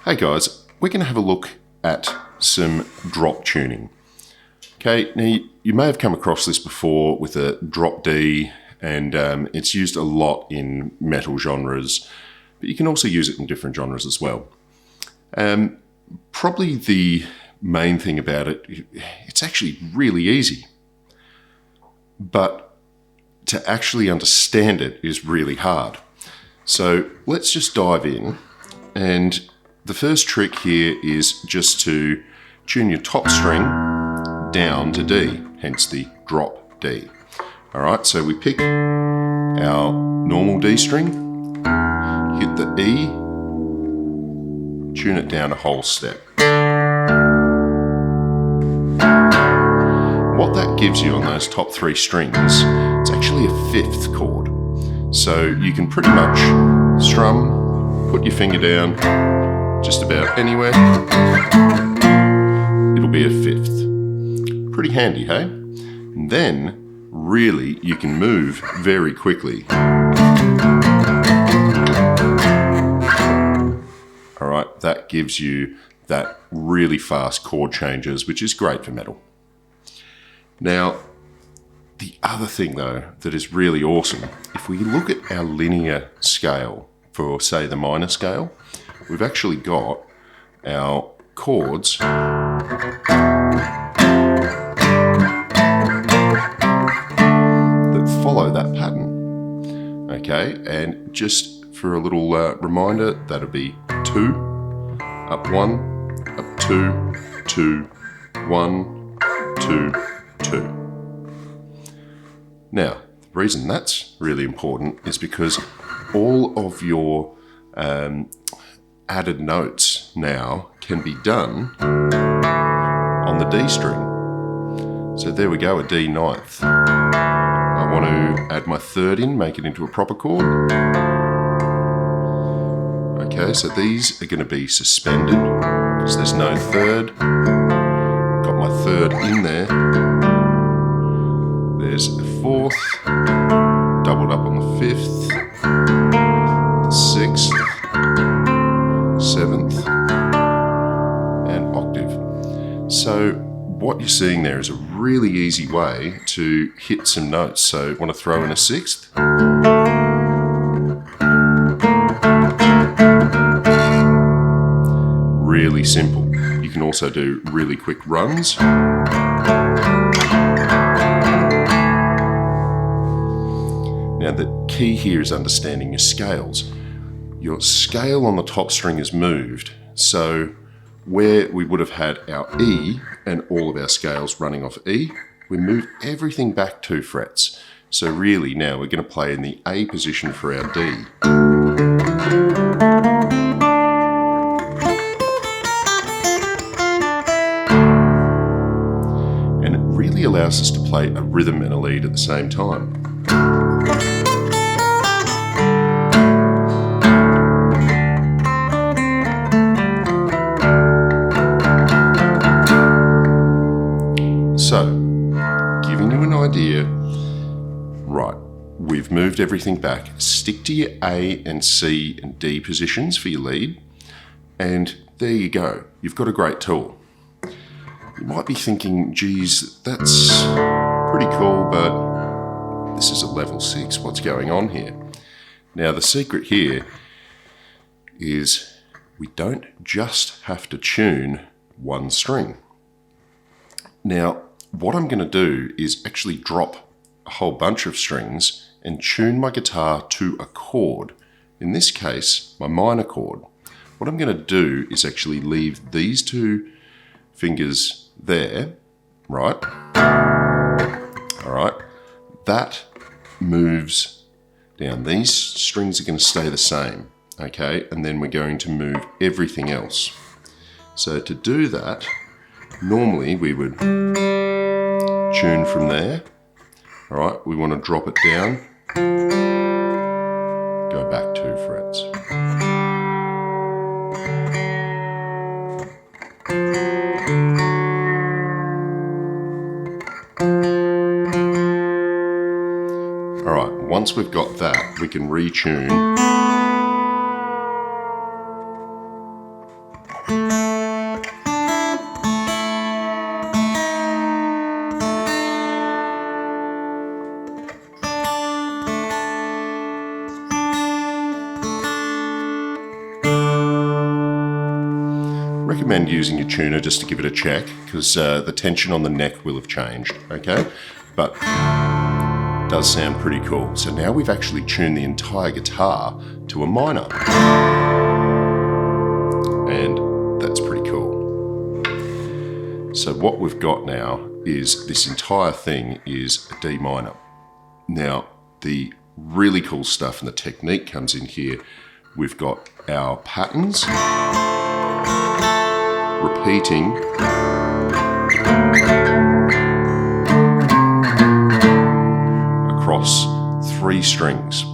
Hey guys, we're going to have a look at some drop tuning. Okay, now you may have come across this before with a drop D, and it's used a lot in metal genres, but you can also use it in different genres as well. Probably the main thing about it, it's actually really easy, but to actually understand it is really hard. So let's just dive in, and the first trick here is just to tune your top string down to D, hence the drop D. All right, so we pick our normal D string, hit the E, tune it down a whole step. What that gives you on those top three strings, it's actually a fifth chord. So you can pretty much strum, put your finger down, just about anywhere, it'll be a fifth. Pretty handy, hey? And then, really, you can move very quickly. All right, that gives you that really fast chord changes, which is great for metal. Now, the other thing though that is really awesome, if we look at our linear scale for, say, the minor scale, we've actually got our chords that follow that pattern. Okay, and just for a little reminder, that'll be 2, up 1, up 2, 2, 1, 2, 2. Now, the reason that's really important is because all of your added notes now can be done on the D string. So there we go, a D ninth. I want to add my third in, make it into a proper chord. Okay, so these are going to be suspended because there's no third. Got my third in there. There's a fourth, doubled up on the fifth, the sixth, seventh, and octave. So what you're seeing there is a really easy way to hit some notes. So want to throw in a sixth. Really simple. You can also do really quick runs. Now the key here is understanding your scales. Your scale on the top string is moved, so where we would have had our E and all of our scales running off E, we move everything back 2 frets. So really now we're going to play in the A position for our D. And it really allows us to play a rhythm and a lead at the same time. So, giving you an idea, right, we've moved everything back. Stick to your A and C and D positions for your lead, and there you go. You've got a great tool. You might be thinking, geez, that's pretty cool, but this is a level 6. What's going on here? Now, the secret here is we don't just have to tune one string. Now, what I'm going to do is actually drop a whole bunch of strings and tune my guitar to a chord. In this case, my minor chord. What I'm going to do is actually leave these 2 fingers there, right? All right. That moves down. These strings are going to stay the same, okay? And then we're going to move everything else. So to do that, normally we would tune from there. All right, we want to drop it down, go back 2 frets. All right, once we've got that, we can retune recommend using your tuner just to give it a check, because the tension on the neck will have changed, okay? But it does sound pretty cool. So now we've actually tuned the entire guitar to a minor. And that's pretty cool. So what we've got now is this entire thing is a D minor. Now, the really cool stuff and the technique comes in here. We've got our patterns repeating across 3 strings,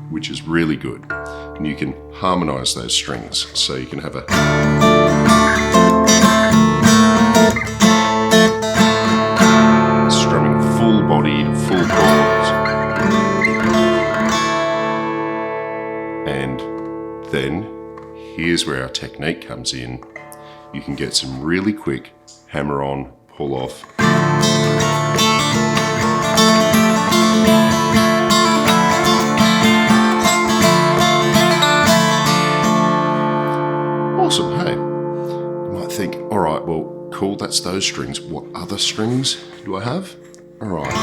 which is really good. And you can harmonize those strings. So you can have a strumming full bodied, full chords. And then here's where our technique comes in. You can get some really quick hammer on, pull off. Awesome, hey. You might think, all right, well, cool, that's those strings. What other strings do I have? All right.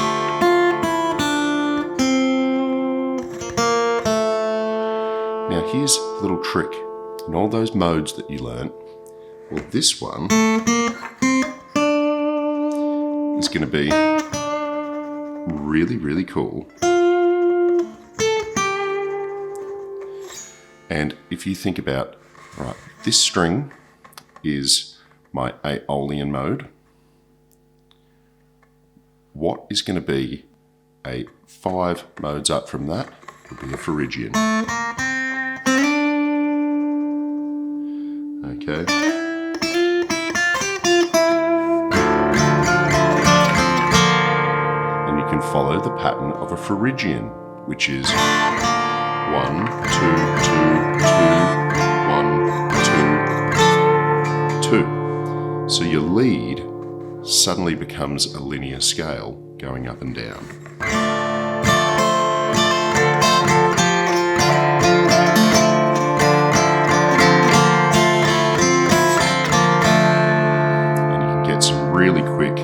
Now here's a little trick. In all those modes that you learnt, well, this one is going to be really, really cool. And if you think about, right, this string is my Aeolian mode. What is going to be a 5 modes up from that would be a Phrygian. Okay. And you can follow the pattern of a Phrygian, which is 1, 2, 2, 2, 1, 2, 2. So your lead suddenly becomes a linear scale going up and down. Really quick.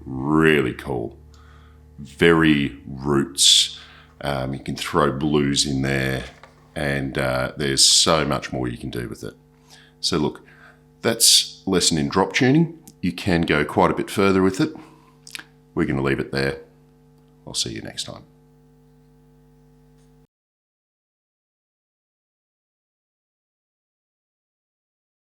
Really cool. Very roots. You can throw blues in there, and there's so much more you can do with it. So look, that's a lesson in drop tuning. You can go quite a bit further with it. We're going to leave it there. I'll see you next time.